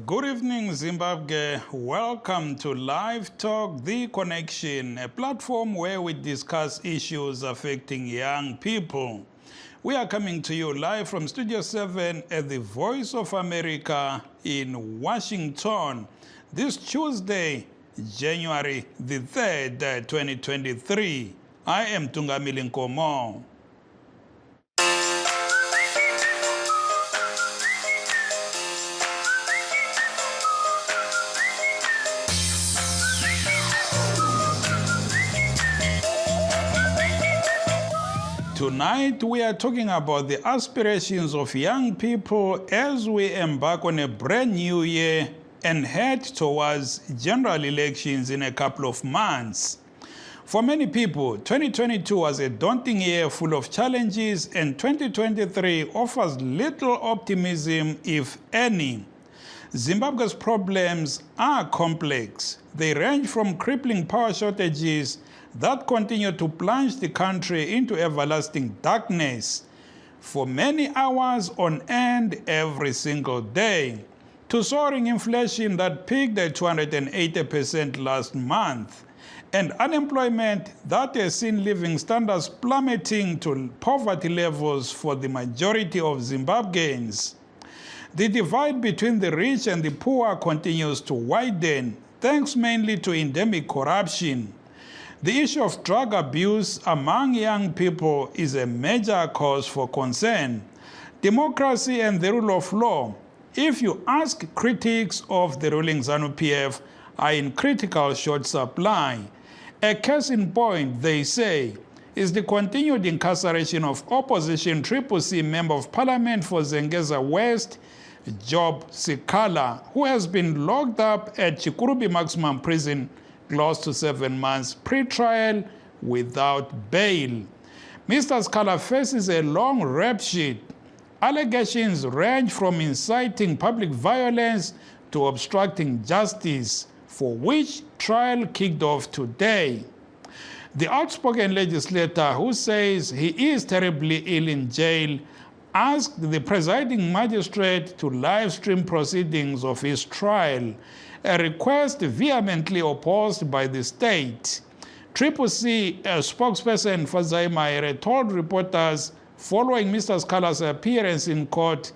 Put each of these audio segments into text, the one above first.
Good evening, Zimbabwe. Welcome to Live Talk, The Connection, a platform where we discuss issues affecting young people. We are coming to you live from Studio 7 at the Voice of America in Washington this Tuesday, January the 3rd, 2023. I am Tungamili Nkomo. Tonight, we are talking about the aspirations of young people as we embark on a brand new year and head towards general elections in a couple of months. For many people, 2022 was a daunting year full of challenges, and 2023 offers little optimism, if any. Zimbabwe's problems are complex. They range from crippling power shortages that continue to plunge the country into everlasting darkness for many hours on end every single day, to soaring inflation that peaked at 280% last month, and unemployment that has seen living standards plummeting to poverty levels for the majority of Zimbabweans. The divide between the rich and the poor continues to widen, thanks mainly to endemic corruption. The issue of drug abuse among young people is a major cause for concern. Democracy and the rule of law, if you ask critics of the ruling ZANU-PF, are in critical short supply. A case in point, they say, is the continued incarceration of opposition CCC Member of Parliament for Zengeza West, Job Sikala, who has been locked up at Chikurubi Maximum Prison close to 7 months pre-trial without bail. Mr. Sikala faces a long rap sheet. Allegations range from inciting public violence to obstructing justice, for which trial kicked off today. The outspoken legislator, who says he is terribly ill in jail, asked the presiding magistrate to live stream proceedings of his trial, a request vehemently opposed by the state. CCC, a spokesperson for Zaimaire, told reporters following Mr. Sikala's appearance in court,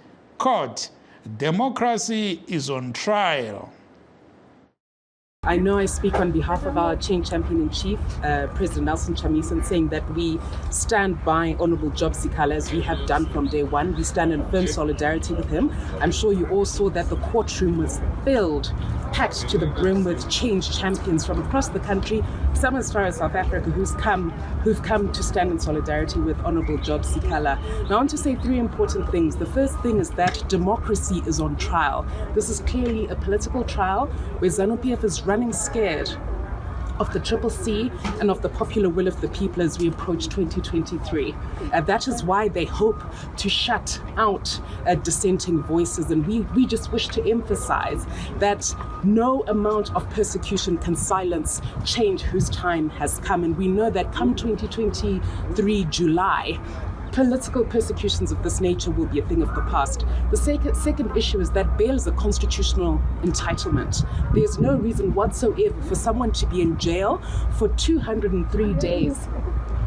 democracy is on trial. I know I speak on behalf of our Change Champion-in-Chief, President Nelson Chamisa, in saying that we stand by Honorable Job Sikala as we have done from day one. We stand in firm solidarity with him. I'm sure you all saw that the courtroom was filled, packed to the brim with change champions from across the country, some as far as South Africa, who've come to stand in solidarity with Honorable Job Sikala. Now I want to say three important things. The first thing is that democracy is on trial. This is clearly a political trial where ZANU-PF is running scared of the CCC and of the popular will of the people as we approach 2023. That is why they hope to shut out dissenting voices. And we just wish to emphasize that no amount of persecution can silence change whose time has come. And we know that come 2023 July, political persecutions of this nature will be a thing of the past. The second issue is that bail is a constitutional entitlement. There's no reason whatsoever for someone to be in jail for 203 days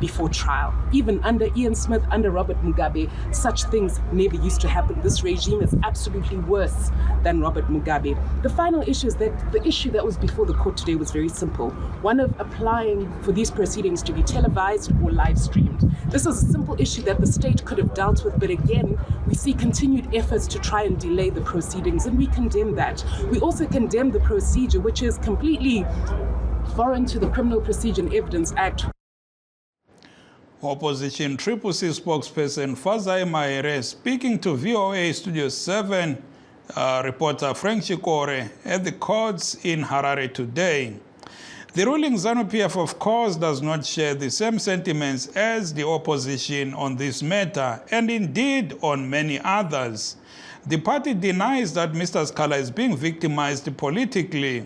before trial. Even under Ian Smith, under Robert Mugabe, such things never used to happen. This regime is absolutely worse than Robert Mugabe. The final issue is that the issue that was before the court today was very simple. One of applying for these proceedings to be televised or live streamed. This is a simple issue that the state could have dealt with, but again, we see continued efforts to try and delay the proceedings, and we condemn that. We also condemn the procedure, which is completely foreign to the Criminal Procedure and Evidence Act. Opposition CCC spokesperson Fazai Mahere speaking to VOA Studio 7 reporter Frank Chikore at the courts in Harare today. The ruling ZANU-PF, of course, does not share the same sentiments as the opposition on this matter, and indeed on many others. The party denies that Mr. Sikala is being victimized politically,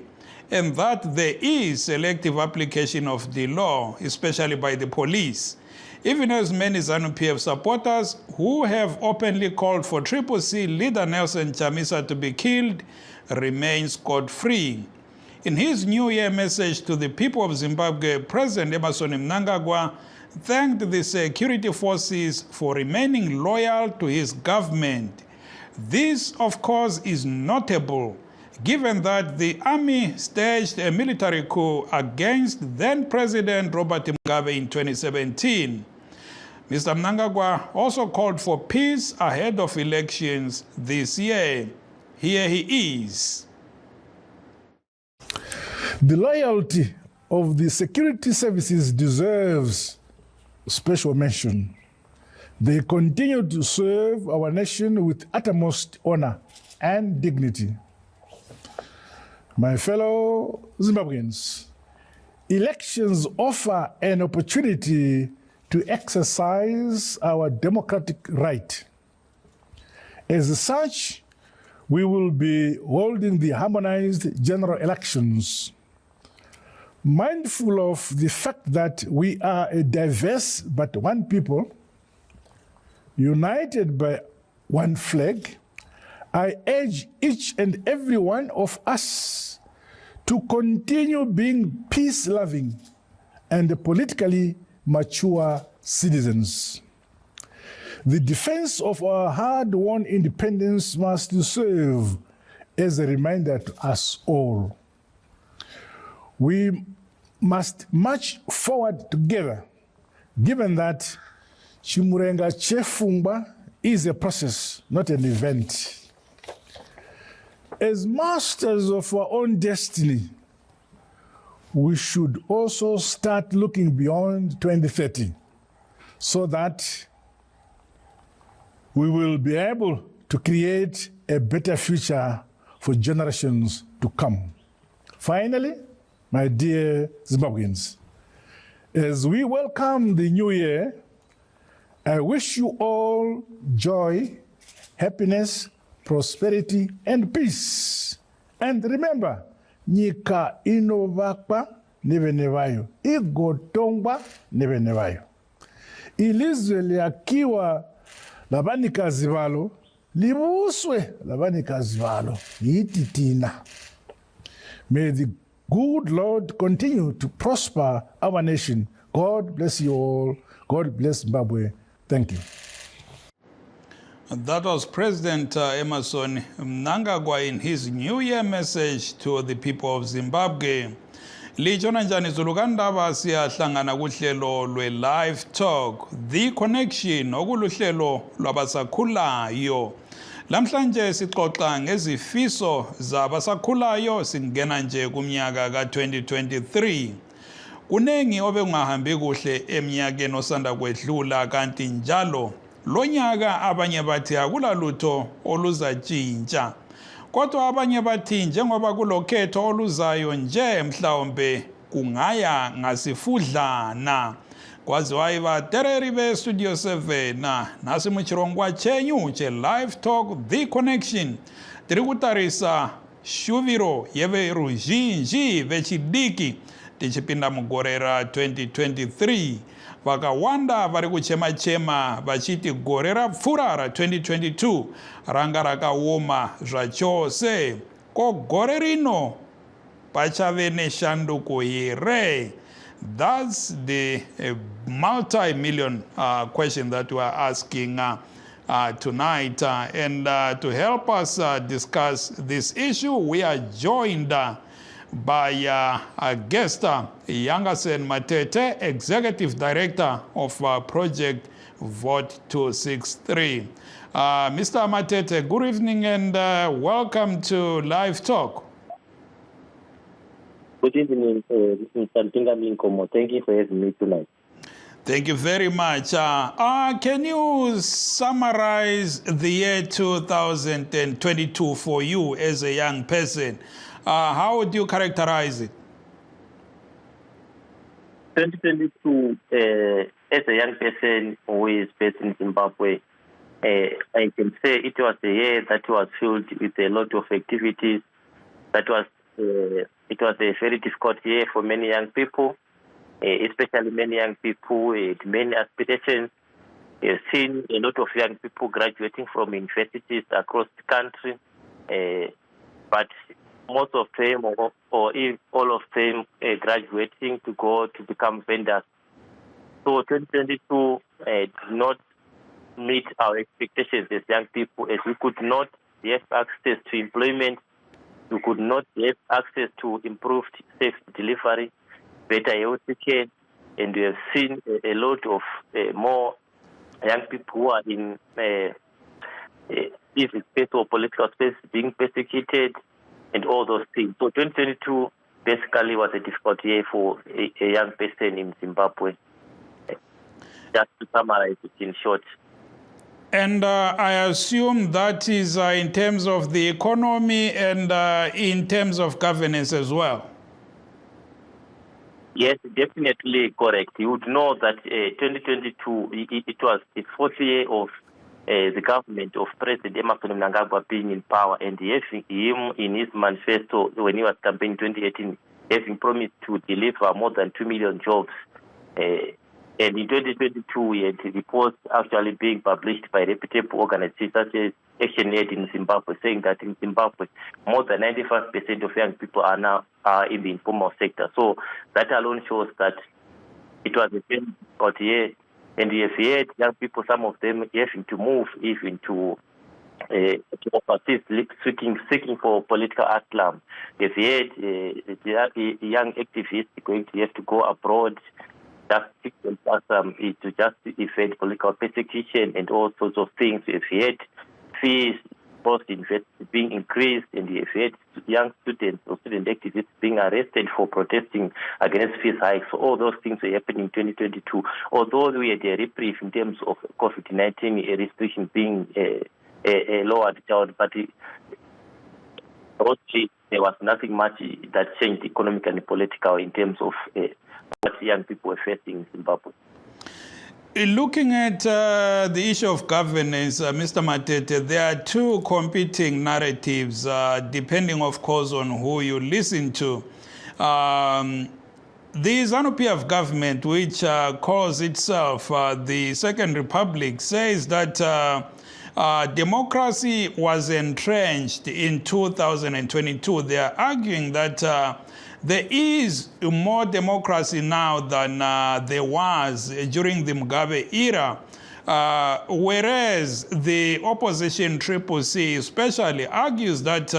and that there is selective application of the law, especially by the police. even as many ZANU-PF supporters who have openly called for CCC leader Nelson Chamisa to be killed remain scot-free. In his New Year message to the people of Zimbabwe, President Emmerson Mnangagwa thanked the security forces for remaining loyal to his government. This, of course, is notable, given that the army staged a military coup against then-President Robert Mugabe in 2017. Mr. Mnangagwa also called for peace ahead of elections this year. Here he is. The loyalty of the security services deserves special mention. They continue to serve our nation with utmost honor and dignity. My fellow Zimbabweans, elections offer an opportunity to exercise our democratic right. As such, we will be holding the harmonized general elections. Mindful of the fact that we are a diverse but one people, united by one flag, I urge each and every one of us to continue being peace-loving and politically mature citizens. The defense of our hard-won independence must serve as a reminder to us all. We must march forward together, given that Chimurenga Chefungba is a process, not an event. As masters of our own destiny, we should also start looking beyond 2030 so that we will be able to create a better future for generations to come. Finally, my dear Zimbabweans, as we welcome the new year, I wish you all joy, happiness, prosperity, and peace. And remember, nyika inovakwa nevenevayo, igotongwa nevenevayo. Ilizwe liakiwa labanikazi valo, libuswe labanikazi valo, yititina. May the good Lord continue to prosper our nation. God bless you all. God bless Zimbabwe. Thank you. That was President Emmerson Mnangagwa in his New Year message to the people of Zimbabwe. Lijona njani zulukandaba siyahlangana kuhlelo lwe-Live Talk, The Connection, okuluhlelo lwabasakhulayo. Lamhlanje sixoxa ngezifiso zabasakhulayo singena nje kumnyaka ka-2023. Kunengi obekungahambi kuhle eminyakeni osanda kwedlula kanti njalo lonyaka abanye bathi akulalutho oluzatshintsha. Kodwa abanye bathi njengoba kulokhetho oluzayo nje mhlawumbe kungaya ngasifudlana. Kwaziwa iba tereri be Studio 7 nasi muchirongwa chenyu che Live Talk The Connection. Tiri kutarisa shuviro yeve ruzhinji vechidiki tichipinda mugore ra 2023. Vakawanda vari kuchema-chema vachiti gore rapfuura ra 2022 ranga rakaoma zvachose. Ko gore rino pachave neshanduko here? That's the multi-million question that we are asking tonight. And to help us discuss this issue, we are joined by a guest, Yangasen Matete, Executive Director of Project Vote 263. Mr. Matete, good evening and welcome to Live Talk. Good evening, Mr. Tingaminkomo. Thank you for having me tonight. Thank you very much. Can you summarize the year 2022 for you as a young person? How would you characterize it? 2022, as a young person who is based in Zimbabwe, I can say it was a year that was filled with a lot of activities. It was a very difficult year for many young people, especially many young people with many aspirations. We've seen a lot of young people graduating from universities across the country, but most of them, or if all of them, graduating to go to become vendors. So 2022 did not meet our expectations as young people, as we could not have access to employment, we could not have access to improved safe delivery, better health care, and we have seen a lot of more young people who are in civil space or political space being persecuted and all those things. So 2022 basically was a difficult year for a young person in Zimbabwe. Just to summarize it in short. And I assume that is in terms of the economy and in terms of governance as well. Yes, definitely correct. You would know that 2022, it was the fourth year of the government of President Emerson Mnangagwa being in power, and having him in his manifesto when he was campaigning in 2018, having promised to deliver more than 2 million jobs. And in 2022, we had reports actually being published by reputable organizations such as Action Aid in Zimbabwe, saying that in Zimbabwe, more than 95% of young people are now in the informal sector. So that alone shows that it was a very difficult year. And we have had young people, some of them having to move even to overseas, seeking for political asylum. We've had young activists going to have to go abroad just to just evade political persecution and all sorts of things. We've had fees post-university being increased, and we've had young students or student activists being arrested for protesting against fees hikes. So all those things were happening in 2022. Although we had a reprieve in terms of COVID-19 restrictions being lowered down, but mostly there was nothing much that changed economically and politically in terms of what young people were facing in Zimbabwe. Looking at the issue of governance, Mr. Matete, there are two competing narratives, depending, of course, on who you listen to. The ZANU-PF government, which calls itself the Second Republic, says that democracy was entrenched in 2022. They are arguing that there is more democracy now than there was during the Mugabe era, whereas the opposition CCC especially argues that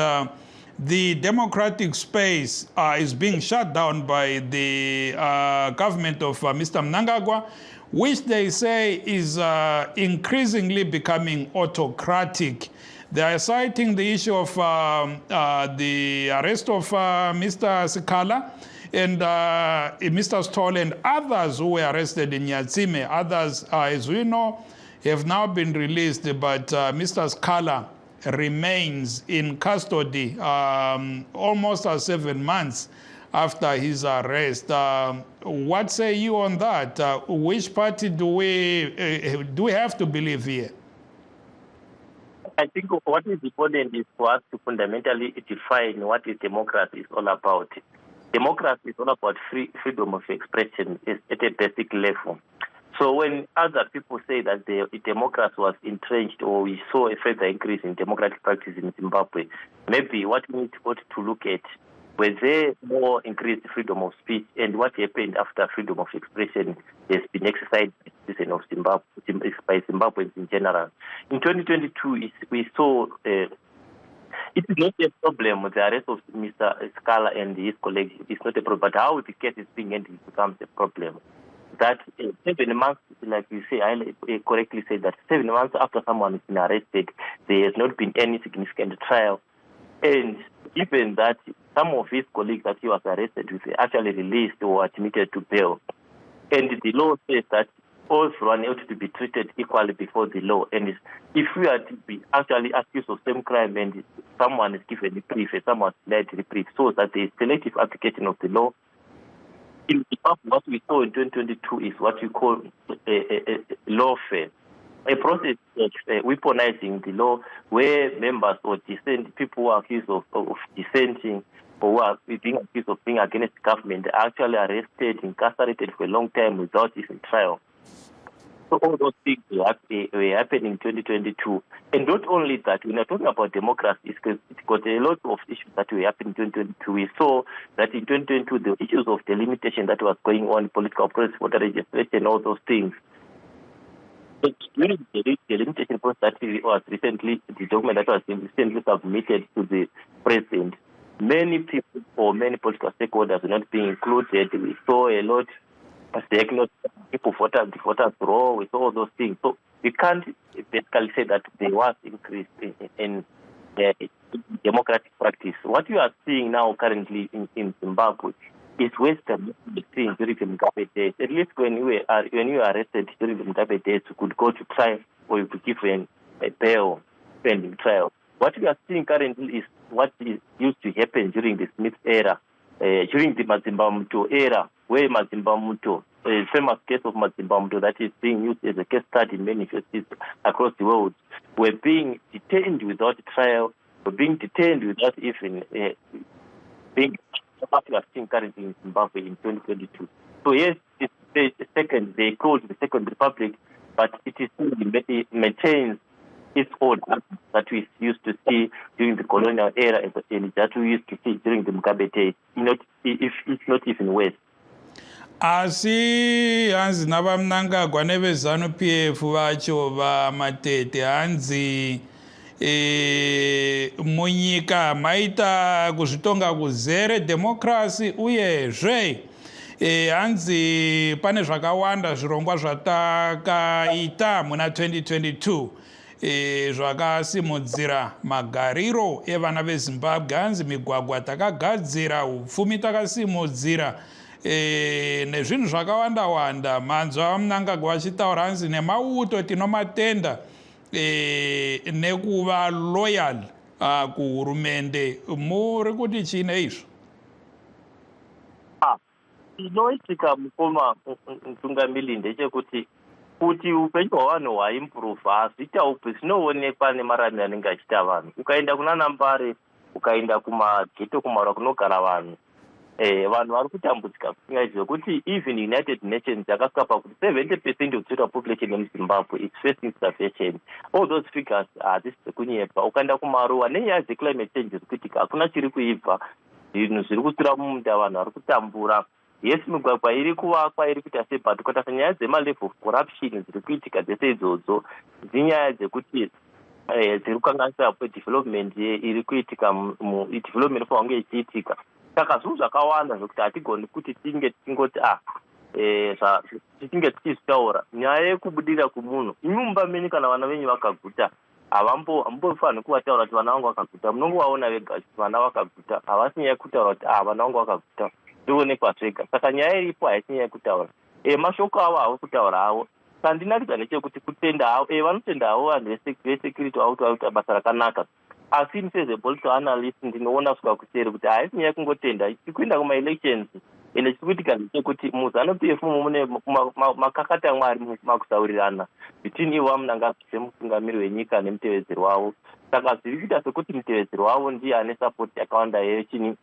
the democratic space is being shut down by the government of Mr. Mnangagwa, which they say is increasingly becoming autocratic. They are citing the issue of the arrest of Mr. Sikala and Mr. Stoll and others who were arrested in Nyatsime. Others, as we know, have now been released, but Mr. Sikala remains in custody almost 7 months after his arrest. What say you on that? Which party do we have to believe here? I think what is important is for us to fundamentally define what is democracy is all about. Democracy is all about freedom of expression at a basic level. So when other people say that the democracy was entrenched or we saw a further increase in democratic practice in Zimbabwe, maybe what we need to look at, were there more increased freedom of speech, and what happened after freedom of expression has been exercised by Zimbabweans in general. In 2022, we saw it is not a problem with the arrest of Mr. Scala and his colleagues. It's not a problem, but how the case is being handled becomes a problem. That 7 months, like you say, I correctly say that 7 months after someone has been arrested, there has not been any significant trial. And given that some of his colleagues that he was arrested with were actually released or admitted to bail, and the law says that everyone ought to be treated equally before the law. And if we are to be actually accused of same crime and someone is given reprieve and someone is denied reprieve, so that there is selective application of the law. In what we saw in 2022 is what we call lawfare, a process of weaponizing the law where members or people who are accused of dissenting or who are being accused of being against the government are actually arrested, incarcerated for a long time without even trial. So all those things were happening in 2022. And not only that, when we're talking about democracy, it's got a lot of issues that were happening in 2022. We saw that in 2022, the issues of delimitation that was going on, political process, voter registration, all those things. So during the delimitation process that was recently, the document that was recently submitted to the president, many people or many political stakeholders were not being included. We saw a lot of people voted raw with all those things. So we can't basically say that there was increase in democratic practice. What you are seeing now currently in Zimbabwe is Western during the Mugabe days. At least when you were arrested during the Mugabe days, you could go to trial or you could give a bail pending trial. What we are seeing currently is what used to happen during the Smith era, during the Mazimba Muto era, where Mazimba Muto, a famous case of Mazimba Muto that is being used as a case study in many cases across the world, were being detained without trial, were being detained without even being what we are seeing currently in Zimbabwe in 2022. So yes, they called the Second Republic, but it maintains its old that we used to see during the colonial era and that we used to see during the Mugabe days, if it's not even worse. Asi hanzi navamnangagwa nevezanu-PF vacho vamatete hanzi munyika maita kuzvitonga kuzere democracy uyezve hanzi pane zvakawanda zvirongwa zvatakaita muna 2022 zvakasimudzira magariro evana veZimbabwe. Hanzi migwagwa takagadzira, upfumi takasimudzira, nezvinhu zvakawanda-wanda. Manzwa vamunangagwa vachitaura hanzi nemauto tinomatenda nekuva loyal kuhurumende. Muri kuti chine izvo? Inoitika mukoma mutungamiri ndechekuti kuti upenyu hwavanhu hwaimprova hazviita upi zvinoonekwa nemaramiro anenge achiita vanhu. Ukaenda kuna Nambare, ukaenda kumageto kumaura kunogara vanhu, vanhu vari kutambudzika kusinga zvekuti even United Nations yakasapa kuti 70% of total population yemuZimbabwe is facing starvation. All those figures hadzisi dzekunyepa. Ukaenda kumaruwa nenyaya dzeclimate change ziri kuitika, hakuna chiri kuibva. Zvinhu zviri kusira mumunda, vanhu vari kutambura. Yes, migwagwa iri kuvakwa iri kuita sebhatu kwata nyaya dzemalevel of corruption dziri kuitika dzese idzodzo dzinyaya dzekuti dziri kukanganisa development iri kuitika development fange ichiitika. Saka zvinhu zvakawanda zvokuti hatigoni kuti tinge tingoti tichinge tichizvitaura. Nyaya yekubudira kumunhu, imumba menyu kana vana venyu vakaguta hambofaniri kuvataura kuti vana vangu vakaguta. Munongovaona vega kuti vana vakaguta, havasi nyaya yekutaura kuti vana vangu vakaguta. Zvionekwa zvega. Saka nyaya iripo haisi nyaya yekutaura. Mashoko avo havo kutaura havo. Sandinakidza nechekuti kutenda havo, vanotenda havo vanhu vesecurity vakuita basa rakanaka. Asi as a political analyst ndinoona kusvika kuseri kuti haisi nyaya kungotenda. Chikuenda kuma-elections ende chikuitika ndechekuti muZanu-PF mune makakata mwari makusaurirana between ivo vamunangagwa semutungamiri wenyika nemutevedzeri wavo. Saka zviri kuita sekuti mutevedzeri wavo ndiye ane support yakawanda yechini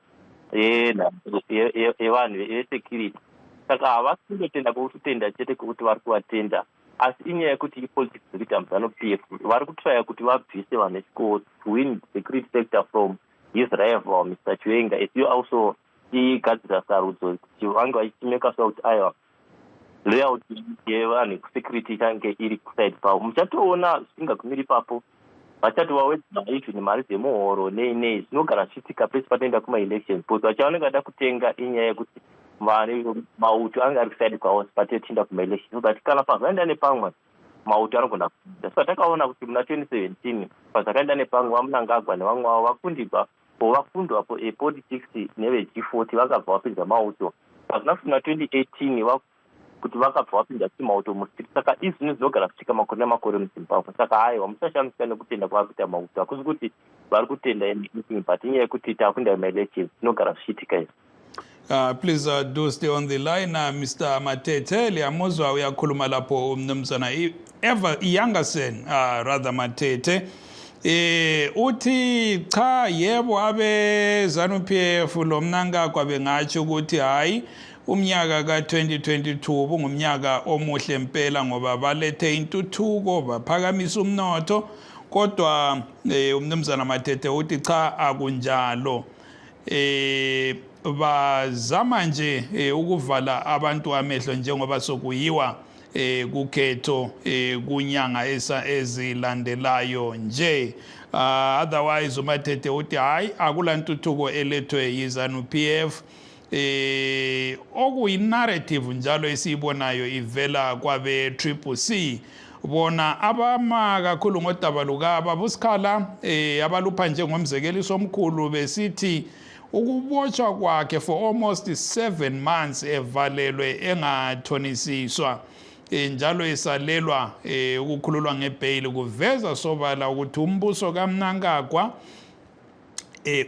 yevanhu vesecurity. Saka havasi kundotenda kwekutenda chete kwekuti vari kuvatenda, asi inyaya yekuti ipolitics dziri kuita muZanu-PF vari kutraya kuti vabvise vanhu vechikoro to win the security sector from his rival Mr. Chiwenga, as you also igadzira sarudzo kuti vange vachimeka sure kuti aiwa loyalty yevanhu vekusecurity ichange iri kuside pavo. Muchatoona zvisingagumiri ipapo, vachatovawedzera even mari dzemuhoro nei zvinogara zvichiitika pese patoenda kuma-elections, because vachavanenge vada kutenga inyaya yekuti mauto anga ari kuside kwavo patinoenda kuma-elections, so that kana pazvaenda nepamwe mauto anogona kuita. So takaona kuti muna 2017 pazvakaenda nepamwe vamunangagwa nevamwe vavo vakundirwa vakundwa politics neve-G40 vakabva vapinza mauto. Pazvinasvika muna 2018 kuti vakabva vapinda chimauto mustriti. Saka izvi zvinhu zvinogara zvichika makore nemakore muZimbabwe. Saka haiwa musashamisa nekutenda kwavakuita mauto. Hakusi kuti vari kutenda anything, but inyaya yekuti takunda ma-elections zvinogara zvichiitika izvi. Please do stay on the line. Mr. Matete, liyamuzwa uyakhuluma lapho mnumzana Eva Youngerson, rather Matete. uthi cha yebo abe ZANU-PF lo Mnangagwa bengatsho ukuthi hayi umnyaka ka2022 bungumnyaka omuhle impela ngoba balethe intuthuko baphakamisa umnotho kodwa umnumzana Matete uthi cha akunjalo bazama nje ukuvala abantu amehlo njengoba sokuyiwa kukhetho kunyanga ezilandelayo nje otherwise uMatete uthi hayi akulantuthuko elethwe yiZANU-PF okuyinarrative njalo esiyibonayo ivela kwabe CCC bona abama kakhulu ngodaba lukaba busikhala abalupha njengomzekeliso omkhulu besithi ukubotshwa kwakhe for almost 7 months evalelwe engathonisiswa njalo esalelwa ukukhululwa ngebail kuveza sobala ukuthi umbuso kaMnangagwa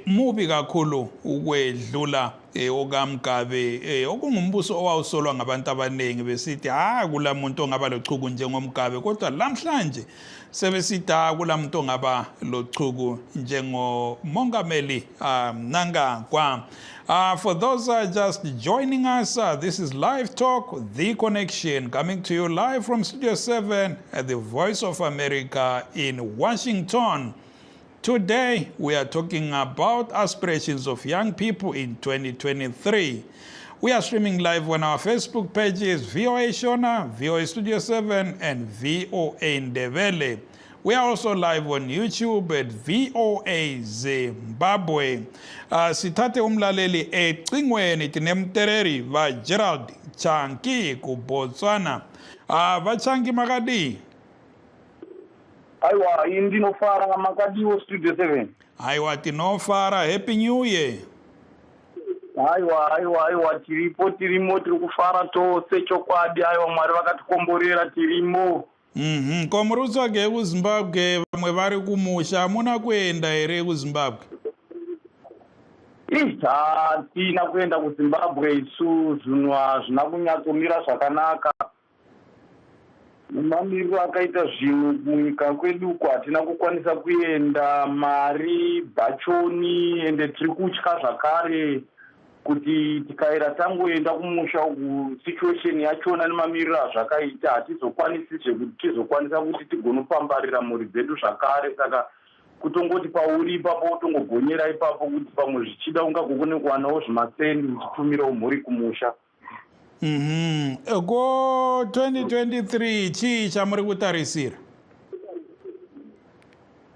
mubi kakhulu ukwedlula okamgabe okungumbuso owawusolwa ngabantu abaningi besithi kula muntu ongaba lochuku njengomgabe kodwa lamhlanje sebesithi kula muntu ongaba lochuku njengomongameli Mnangagwa. For those just joining us, this is Live Talk, The Connection, coming to you live from Studio 7 at the Voice of America in Washington. Today, we are talking about aspirations of young people in 2023. We are streaming live on our Facebook pages, VOA Shona, VOA Studio 7, and VOA Ndebele. We are also live on YouTube at VOA Zimbabwe. Sithathe umlaleli ecingweni tinemtereri va Gerald Chanki ku Botswana. Vachanki makadi. Aiwa, indinofara makadiwo Studio 7. Aiwa, tinofara. Happy New Year. Aiwa, tiripo tirimo tirikufara tose chokwadi. Aiwa, Mwari vakatikomborera tirimo. Komurutsa ke kuZimbabwe vamwe vari kumusha amuna kuenda here kuZimbabwe? Tina kuenda kuZimbabwe isu zvinhu hazvina kunyatsomira zvakanaka. Mamiriro akaita zvinhu munyika kwedu uko hatina kukwanisa kuenda, mari bhachoni ende tiri kutya zvakare kuti tikaira tangoenda kumusha uku situation yachona nemamiriro azvakaita hatizokwanisizve kuti tizokwanisa kuti tigonopambarira mhuri dzedu zvakare. Saka kutongoti pauri ipapo utongogonyera ipapo kuti pamwe zvichida ungagogone kuwanawo zvimasendi uchipfumirawo mhuri kumusha. Ko 2023 chii chamuri kutarisira?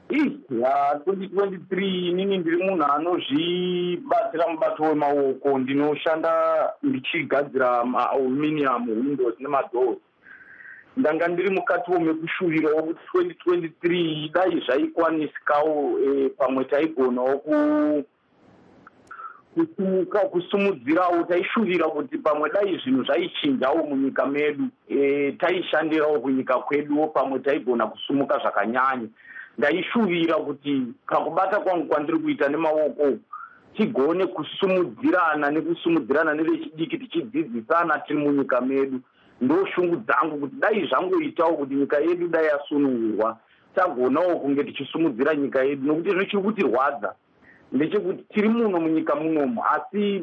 2023 inini ndiri munhu anozvibatsira mubato wemaoko. Ndinoshanda ndichigadzira maaluminium, windows nemadoors. Ndanga ndiri mukati womekushuvirawo kuti 2023 dai zvaikwanisikawo pamwe taigonawo kusumudzirawo, taishuvira kuti pamwe dai zvinhu zvaichinjawo munyika medu, taishandirawo kunyika kweduwo pamwe taigona kusumuka zvakanyanya. Ndaishuvira kuti pakubata kwangu kwandiri kuita nemaoko tigone kusumudzirana nekusumudzirana nevechidiki tichidzidzisana tiri munyika medu. Ndoshungu dzangu kuti dai zvangoitawo kuti nyika yedu dai yasunungurwa tagonawo kunge tichisumudzira nyika yedu, nokuti zvichiri kutirwadza ndechekuti tiri muno munyika munomu asi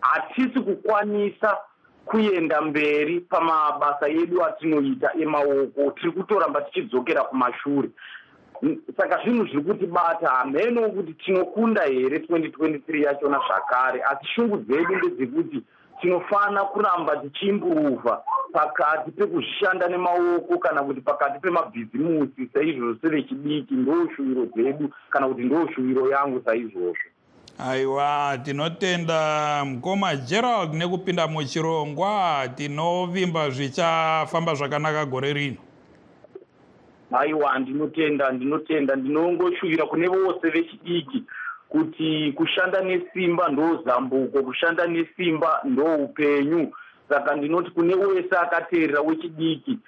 hatisi kukwanisa kuenda mberi pamabasa edu atinoita emaoko, tiri kutoramba tichidzokera kumashure. Saka zvinhu zviri kutibata hameno kuti tinokunda here 2023 yachona zvakare, asi shungu dzedu ndedzekuti tinofana kuramba tichiimburuva pakati pekuzvishanda nemaoko kana kuti pakati pemabhizimusi saizvozvo sevechidiki. Ndoshuviro dzedu kana kuti ndoshuviro yangu saizvozvo. Aiwa, tinotenda mukoma Gerald nekupinda muchirongwa. Tinovimba zvichafamba zvakanaka gore rino. Aiwa, ndinotenda ndinongoshuvira kune vose vechidiki kuti kushanda nesimba ndo zambuko, kushanda nesimba ndo upenyu. Saka ndinoti kune wese akateerera wechidiki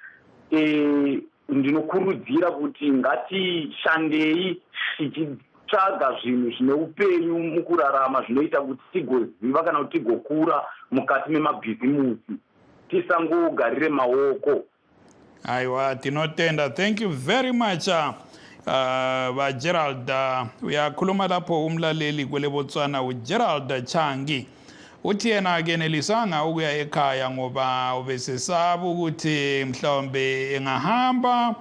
ndinokurudzira kuti ngatishandei tichitsvaga zvinhu zvine upenyu mukurarama zvinoita kuti tigoziva kana kuti tigokura mukati memabhizimusi, tisangogarire maoko. Aiwa, tinotenda. Thank you very much. ba Gerald uyakhuluma lapho umlaleli kwele Botswana uGerald Changi uthi yena akenelisanga ukuya ekhaya ngoba ubesesaba ukuthi mhlawumbe engahamba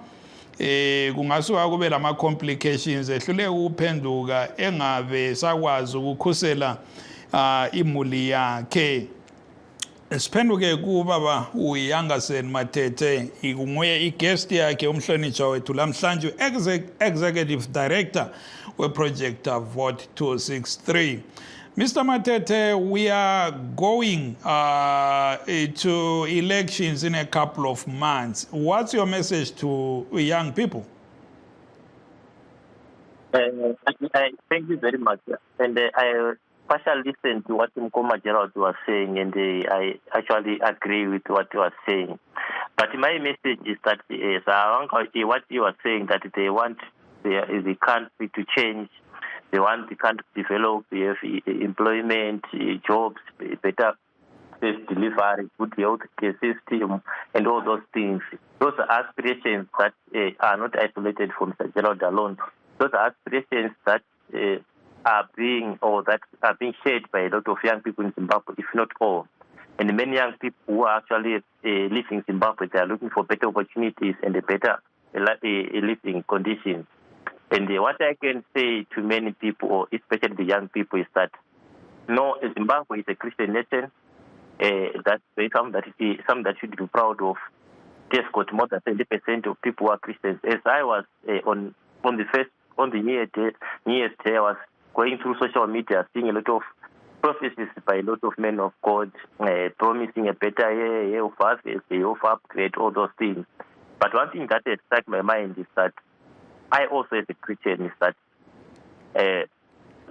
kungasuka kube lama complications ehlule ukuphenduka engabe sakwazi ukukhusela imuli yakhe. Siphenduke kubaba uYangasen Matete inguye guest yakhe umhlonishwa wethu lamhlanje executive director weproject Vote 263. Mr. Matete, we are going to elections in a couple of months. What's your message to young people? Thank you very much. And I partially listened to what Mkoma Gerald was saying, and I actually agree with what he was saying. But my message is that what he was saying, that they want the country to change. They want the country to develop, employment, jobs, better delivery, good health care system, and all those things. Those are aspirations that are not isolated from Mr. Gerald alone. Those are aspirations that are being shared by a lot of young people in Zimbabwe, if not all. And many young people who are actually living in Zimbabwe, they are looking for better opportunities and better living conditions. And what I can say to many people, especially the young people, is that no, Zimbabwe is a Christian nation. That's something that should be proud of. Just got more than 70% of people who are Christians. As I was on the New Year's Day, I was going through social media, seeing a lot of prophecies by a lot of men of God, promising a better year of harvest, of upgrade, all those things. But one thing that has struck my mind is that I also, as a Christian, is that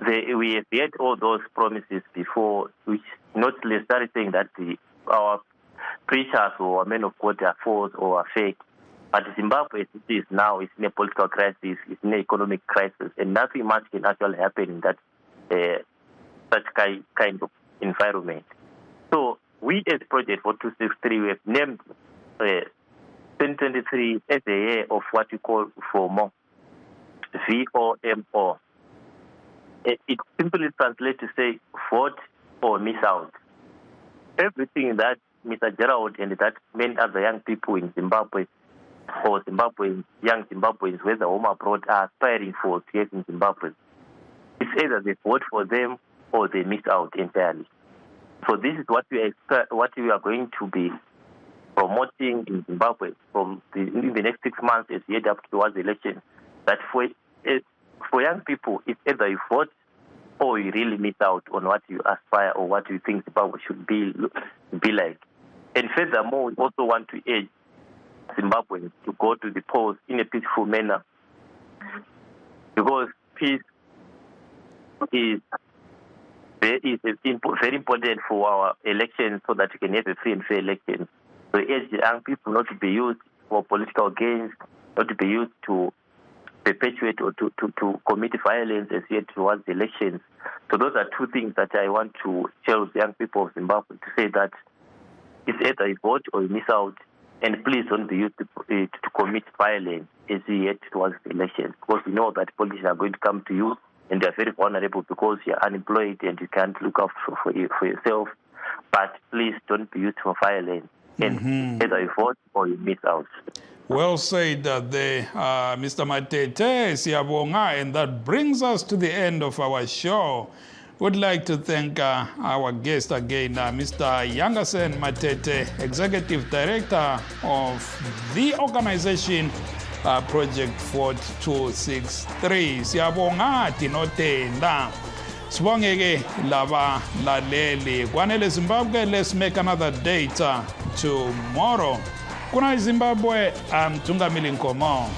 we have heard all those promises before, which not necessarily saying that our preachers or men of God are false or are fake. But Zimbabwe, as it is now, is in a political crisis, it's in an economic crisis, and nothing much can actually happen in that such kind of environment. So we, as Project Vote 263, we have named 2023 as a year of what we call FOMO. VOMO. It simply translates to say vote or miss out. Everything that Mr. Gerald and that many other young people in Zimbabwe or young Zimbabweans, whether home or abroad, are aspiring for here in Zimbabwe, it's either they vote for them or they miss out entirely. So this is what we are going to be promoting in Zimbabwe in the next 6 months as we head up towards the election. That for young people, it's either you vote or you really miss out on what you aspire or what you think Zimbabwe should be like. And furthermore, we also want to urge Zimbabweans to go to the polls in a peaceful manner, because peace is very important for our elections, so that we can have a free and fair election. So we urge young people not to be used for political gains, not to be used to perpetuate or to commit violence as yet towards the elections. So those are two things that I want to tell the young people of Zimbabwe, to say that it's either you vote or you miss out, and please don't be used to commit violence as we head towards the elections, because we know that politicians are going to come to you and they are very vulnerable because you're unemployed and you can't look out for yourself. But please don't be used for violence, and either you vote or you miss out. Well said, Mr. Matete, siyabonga, and that brings us to the end of our show. Would like to thank our guest again, Mr. Yangasen Matete, Executive Director of the organization Project Vote 263. Siyabonga tinotenda. Sibongeke laba laleli. Kwanele Zimbabwe, let's make another date tomorrow. Kuna Zimbabwe, I'm Tungamili Nkomo.